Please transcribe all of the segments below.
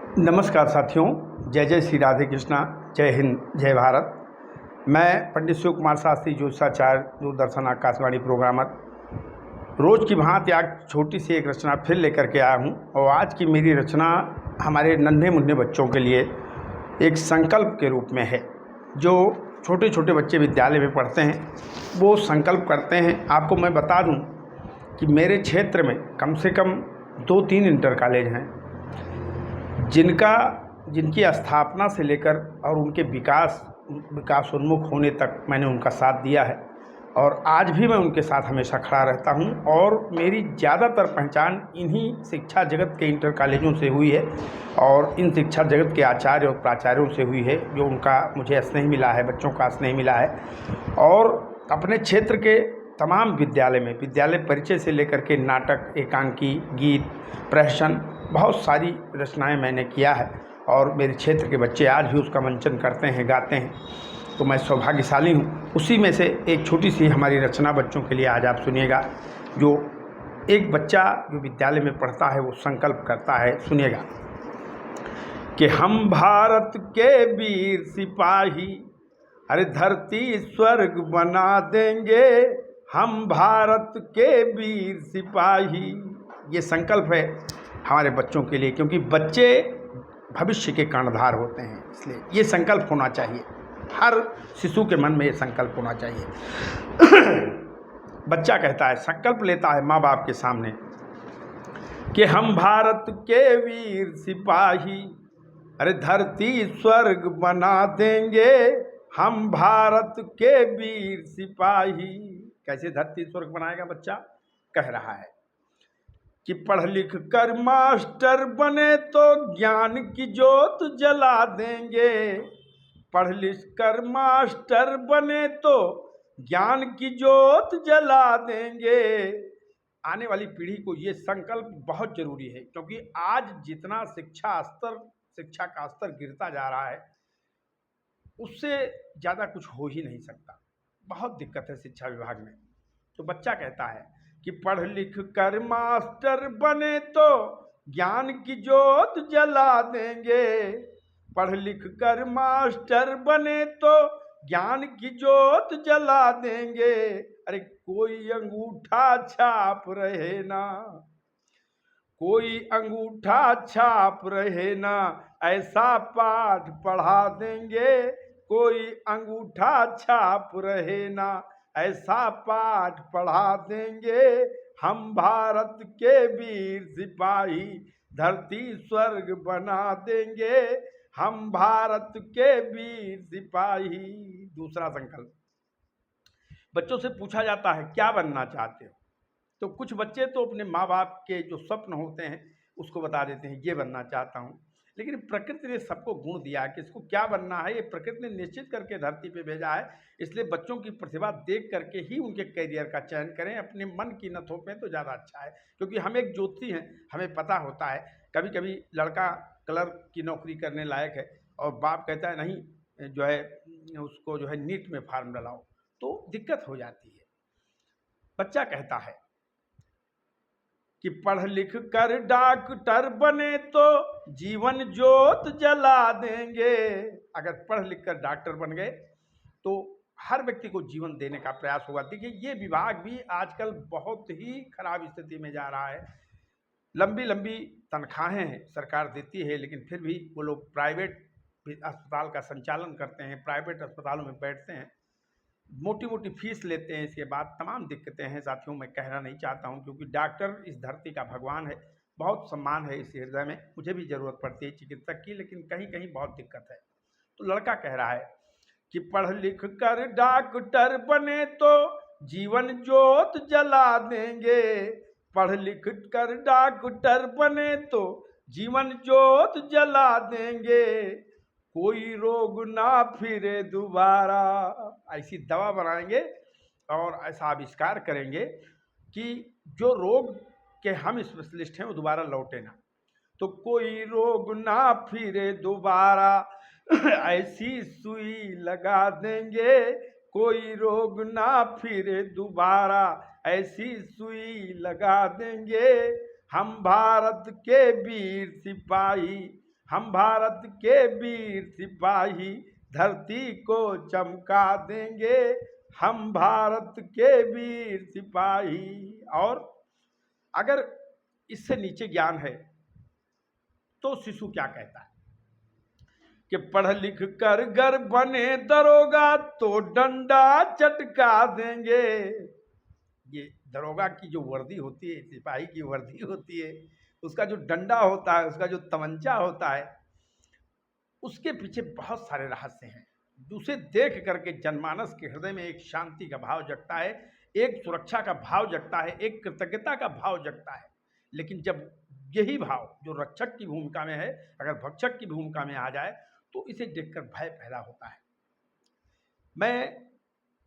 नमस्कार साथियों, जय जय श्री राधे कृष्णा, जय हिंद, जय भारत। मैं पंडित शिव कुमार शास्त्री, ज्योतिषाचार्य, दूरदर्शन आकाशवाणी प्रोग्रामर, रोज़ की भांति आज छोटी सी एक रचना फिर लेकर के आया हूँ। और आज की मेरी रचना हमारे नन्हे मुन्ने बच्चों के लिए एक संकल्प के रूप में है। जो छोटे छोटे बच्चे विद्यालय में पढ़ते हैं वो संकल्प करते हैं। आपको मैं बता दूँ कि मेरे क्षेत्र में कम से कम 2-3 इंटर कॉलेज हैं जिनकी स्थापना से लेकर और उनके विकासोन्मुख होने तक मैंने उनका साथ दिया है। और आज भी मैं उनके साथ हमेशा खड़ा रहता हूं। और मेरी ज़्यादातर पहचान इन्हीं शिक्षा जगत के इंटर कॉलेजों से हुई है और इन शिक्षा जगत के आचार्य और प्राचार्यों से हुई है, जो उनका मुझे स्नेह मिला है, बच्चों का स्नेह मिला है। और अपने क्षेत्र के तमाम विद्यालय परिचय से लेकर के नाटक, एकांकी, गीत, प्रहसन, बहुत सारी रचनाएं मैंने किया है। और मेरे क्षेत्र के बच्चे आज भी उसका मंचन करते हैं, गाते हैं, तो मैं सौभाग्यशाली हूँ। उसी में से एक छोटी सी हमारी रचना बच्चों के लिए आज आप सुनिएगा। जो एक बच्चा जो विद्यालय में पढ़ता है वो संकल्प करता है, सुनिएगा कि हम भारत के वीर सिपाही, अरे धरती स्वर्ग बना देंगे, हम भारत के वीर सिपाही। ये संकल्प है हमारे बच्चों के लिए, क्योंकि बच्चे भविष्य के कर्णधार होते हैं। इसलिए ये संकल्प होना चाहिए, हर शिशु के मन में ये संकल्प होना चाहिए। बच्चा कहता है, संकल्प लेता है माँ बाप के सामने कि हम भारत के वीर सिपाही, अरे धरती स्वर्ग बना देंगे, हम भारत के वीर सिपाही। कैसे धरती स्वर्ग बनाएगा बच्चा? कह रहा है कि पढ़ लिख कर मास्टर बने तो ज्ञान की जोत जला देंगे, पढ़ लिख कर मास्टर बने तो ज्ञान की जोत जला देंगे। आने वाली पीढ़ी को ये संकल्प बहुत जरूरी है, क्योंकि आज जितना शिक्षा का स्तर गिरता जा रहा है उससे ज़्यादा कुछ हो ही नहीं सकता। बहुत दिक्कत है शिक्षा विभाग में। तो बच्चा कहता है कि पढ़ लिख कर मास्टर बने तो ज्ञान की जोत जला देंगे, पढ़ लिख कर मास्टर बने तो ज्ञान की जोत जला देंगे। अरे कोई अंगूठा छाप रहे ना, कोई अंगूठा छाप रहे ना, ऐसा पाठ पढ़ा देंगे, कोई अंगूठा छाप रहे ना, ऐसा पाठ पढ़ा देंगे, हम भारत के वीर सिपाही, धरती स्वर्ग बना देंगे, हम भारत के वीर सिपाही। दूसरा संकल्प, बच्चों से पूछा जाता है क्या बनना चाहते हो, तो कुछ बच्चे तो अपने माँ बाप के जो स्वप्न होते हैं उसको बता देते हैं, ये बनना चाहता हूँ। लेकिन प्रकृति ने सबको गुण दिया है कि इसको क्या बनना है, ये प्रकृति ने निश्चित करके धरती पे भेजा है। इसलिए बच्चों की प्रतिभा देख करके ही उनके करियर का चयन करें, अपने मन की न थोपें तो ज़्यादा अच्छा है। क्योंकि हम एक ज्योति हैं, हमें पता होता है कभी कभी लड़का क्लर्क की नौकरी करने लायक है और बाप कहता है नहीं, जो है उसको जो है नीट में फार्म डलाओ, तो दिक्कत हो जाती है। बच्चा कहता है कि पढ़ लिख कर डॉक्टर बने तो जीवन ज्योत जला देंगे। अगर पढ़ लिख कर डॉक्टर बन गए तो हर व्यक्ति को जीवन देने का प्रयास होगा। देखिए, ये विभाग भी आजकल बहुत ही खराब स्थिति में जा रहा है। लंबी लंबी तनख्वाहें सरकार देती है, लेकिन फिर भी वो लोग प्राइवेट अस्पताल का संचालन करते हैं, प्राइवेट अस्पतालों में बैठते हैं, मोटी मोटी फीस लेते हैं। इसके बाद तमाम दिक्कतें हैं साथियों, मैं कहना नहीं चाहता हूं, क्योंकि डॉक्टर इस धरती का भगवान है, बहुत सम्मान है इस हृदय में। मुझे भी ज़रूरत पड़ती है चिकित्सक की, लेकिन कहीं कहीं बहुत दिक्कत है। तो लड़का कह रहा है कि पढ़ लिख कर डॉक्टर बने तो जीवन ज्योत जला देंगे, पढ़ लिख कर डॉक्टर बने तो जीवन ज्योत जला देंगे, कोई रोग ना फिरे दोबारा। ऐसी दवा बनाएंगे और ऐसा आविष्कार करेंगे कि जो रोग के हम स्पेशलिस्ट हैं वो दोबारा लौटे ना। तो कोई रोग ना फिरे दोबारा, ऐसी सुई लगा देंगे, कोई रोग ना फिरे दोबारा, ऐसी सुई लगा देंगे, हम भारत के वीर सिपाही, हम भारत के वीर सिपाही धरती को चमका देंगे, हम भारत के वीर सिपाही। और अगर इससे नीचे ज्ञान है तो शिशु क्या कहता है कि पढ़ लिख कर घर बने दरोगा तो डंडा चटका देंगे। ये दरोगा की जो वर्दी होती है, सिपाही की वर्दी होती है, उसका जो डंडा होता है, उसका जो तमंचा होता है, उसके पीछे बहुत सारे रहस्य हैं। उसे देख करके जनमानस के हृदय में एक शांति का भाव जगता है, एक सुरक्षा का भाव जगता है, एक कृतज्ञता का भाव जगता है। लेकिन जब यही भाव जो रक्षक की भूमिका में है अगर भक्षक की भूमिका में आ जाए तो इसे देखकर भय पैदा होता है। मैं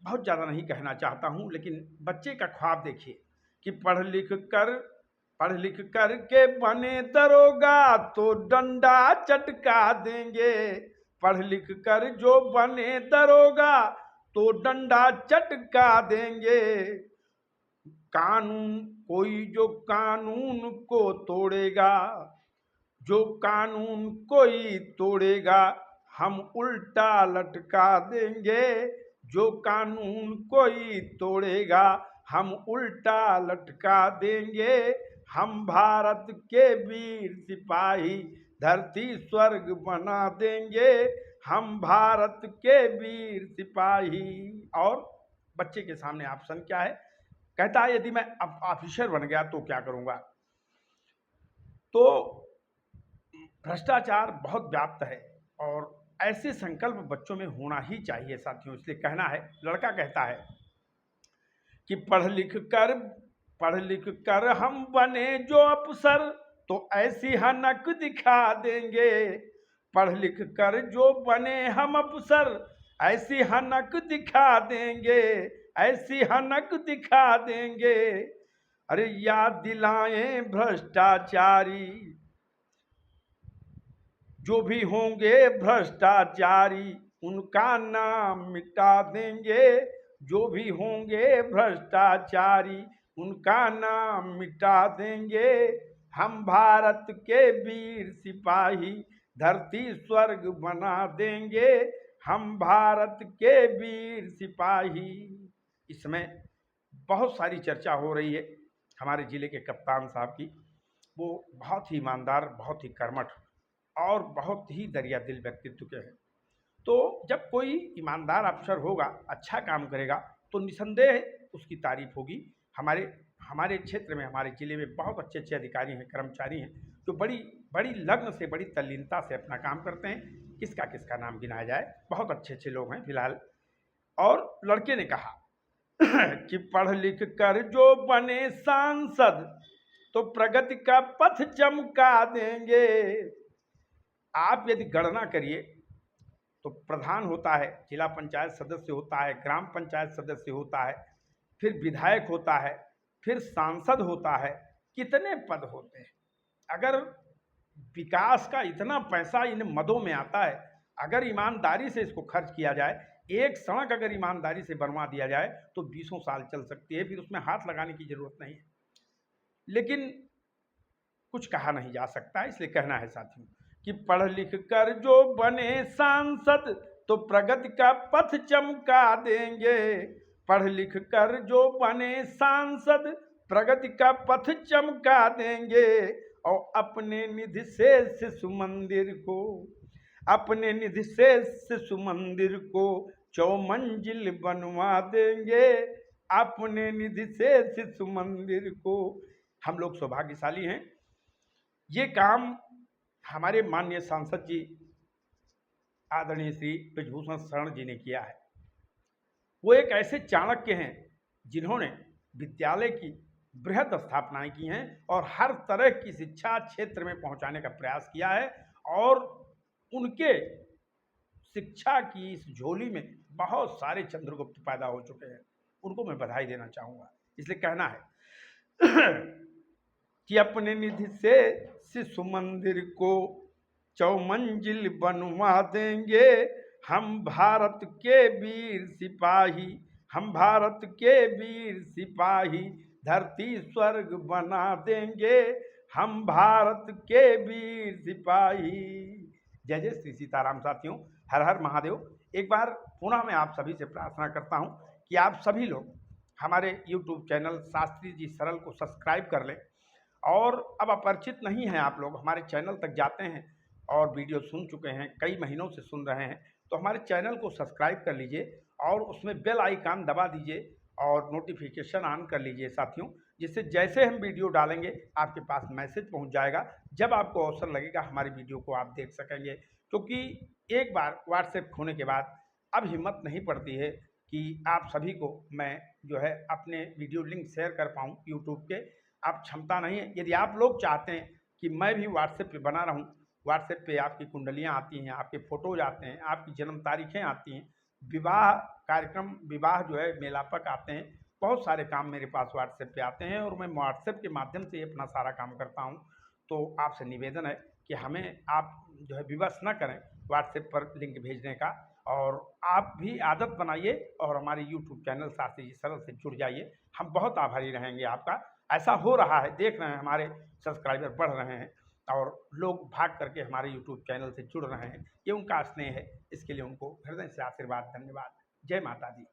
बहुत ज़्यादा नहीं कहना चाहता हूँ, लेकिन बच्चे का ख्वाब देखिए कि पढ़ लिख कर के बने दरोगा तो डंडा चटका देंगे। पढ़ लिख कर जो बने दरोगा तो डंडा चटका देंगे। कानून कोई जो कानून को तोड़ेगा, जो कानून कोई तोड़ेगा हम उल्टा लटका देंगे। जो कानून कोई तोड़ेगा हम उल्टा लटका देंगे। हम भारत के वीर सिपाही धरती स्वर्ग बना देंगे। हम भारत के वीर सिपाही। और बच्चे के सामने ऑप्शन क्या है? कहता है यदि मैं ऑफिसर बन गया तो क्या करूंगा। तो भ्रष्टाचार बहुत व्याप्त है और ऐसे संकल्प बच्चों में होना ही चाहिए साथियों। इसलिए कहना है, लड़का कहता है कि पढ़ लिख कर हम बने जो अफसर तो ऐसी हनक दिखा देंगे। पढ़ लिख कर जो बने हम अफसर ऐसी हनक दिखा देंगे, ऐसी हनक दिखा देंगे। अरे याद दिलाएं भ्रष्टाचारी, जो भी होंगे भ्रष्टाचारी उनका नाम मिटा देंगे। जो भी होंगे भ्रष्टाचारी उनका नाम मिटा देंगे। हम भारत के वीर सिपाही धरती स्वर्ग बना देंगे। हम भारत के वीर सिपाही। इसमें बहुत सारी चर्चा हो रही है हमारे ज़िले के कप्तान साहब की। वो बहुत ही ईमानदार, बहुत ही कर्मठ और बहुत ही दरिया दिल व्यक्तित्व के हैं। तो जब कोई ईमानदार अफसर होगा, अच्छा काम करेगा, तो निसंदेह उसकी तारीफ होगी। हमारे क्षेत्र में, हमारे ज़िले में बहुत अच्छे अच्छे अधिकारी हैं, कर्मचारी हैं, जो बड़ी बड़ी लगन से, बड़ी तल्लीनता से अपना काम करते हैं। किसका नाम गिनाया जाए, बहुत अच्छे अच्छे लोग हैं फिलहाल। और लड़के ने कहा कि पढ़ लिख कर जो बने सांसद तो प्रगति का पथ चमका देंगे। आप यदि गणना करिए तो प्रधान होता है, जिला पंचायत सदस्य होता है, ग्राम पंचायत सदस्य होता है, फिर विधायक होता है, फिर सांसद होता है। कितने पद होते हैं। अगर विकास का इतना पैसा इन मदों में आता है, अगर ईमानदारी से इसको खर्च किया जाए, एक सड़क अगर ईमानदारी से बनवा दिया जाए तो 20 साल चल सकती है, फिर उसमें हाथ लगाने की जरूरत नहीं है। लेकिन कुछ कहा नहीं जा सकता, इसलिए कहना है साथियों कि पढ़ लिख कर जो बने सांसद तो प्रगति का पथ चमका देंगे। पढ़ लिख कर जो बने सांसद प्रगति का पथ चमका देंगे। और अपने निधि से शिशु मंदिर को, अपने निधि से शिशु मंदिर को चौमंजिल बनवा देंगे। अपने निधि से शिशु मंदिर को। हम लोग सौभाग्यशाली हैं, ये काम हमारे माननीय सांसद जी आदरणीय श्री ब्रजभूषण शरण जी ने किया है। वो एक ऐसे चाणक्य हैं जिन्होंने विद्यालय की बृहद स्थापनाएं की हैं और हर तरह की शिक्षा क्षेत्र में पहुंचाने का प्रयास किया है। और उनके शिक्षा की इस झोली में बहुत सारे चंद्रगुप्त पैदा हो चुके हैं। उनको मैं बधाई देना चाहूँगा। इसलिए कहना है कि अपने निधि से शिशु मंदिर को चौमंजिल बनवा देंगे। हम भारत के वीर सिपाही, हम भारत के वीर सिपाही धरती स्वर्ग बना देंगे। हम भारत के वीर सिपाही। जय जय श्री सीताराम साथियों, हर हर महादेव। एक बार पुनः मैं आप सभी से प्रार्थना करता हूं कि आप सभी लोग हमारे YouTube चैनल शास्त्री जी सरल को सब्सक्राइब कर लें। और अब अपरिचित नहीं हैं आप लोग, हमारे चैनल तक जाते हैं और वीडियो सुन चुके हैं, कई महीनों से सुन रहे हैं, तो हमारे चैनल को सब्सक्राइब कर लीजिए और उसमें बेल आइकन दबा दीजिए और नोटिफिकेशन ऑन कर लीजिए साथियों, जिससे जैसे हम वीडियो डालेंगे आपके पास मैसेज पहुंच जाएगा। जब आपको अवसर लगेगा हमारी वीडियो को आप देख सकेंगे, क्योंकि एक बार व्हाट्सएप खोने के बाद अब हिम्मत नहीं पड़ती है कि आप सभी को मैं जो है अपने वीडियो लिंक शेयर कर पाऊँ यूट्यूब के। आप क्षमता नहीं है। यदि आप लोग चाहते हैं कि मैं भी व्हाट्सएप पे बना रहूं, व्हाट्सएप पे आपकी कुंडलियां आती हैं, आपके फोटोज आते हैं, आपकी जन्म तारीखें आती हैं, विवाह कार्यक्रम, विवाह जो है मेलापक आते हैं, बहुत सारे काम मेरे पास व्हाट्सएप पे आते हैं और मैं व्हाट्सएप के माध्यम से अपना सारा काम करता हूँ। तो आपसे निवेदन है कि हमें आप जो है विवश न करें व्हाट्सएप पर लिंक भेजने का, और आप भी आदत बनाइए और हमारे यूट्यूब चैनल शास्त्री जी सरल से जुड़ जाइए। हम बहुत आभारी रहेंगे आपका। ऐसा हो रहा है, देख रहे हैं हमारे सब्सक्राइबर बढ़ रहे हैं और लोग भाग करके हमारे यूट्यूब चैनल से जुड़ रहे हैं। ये उनका स्नेह है, इसके लिए उनको हृदय से आशीर्वाद, धन्यवाद। जय माता दी।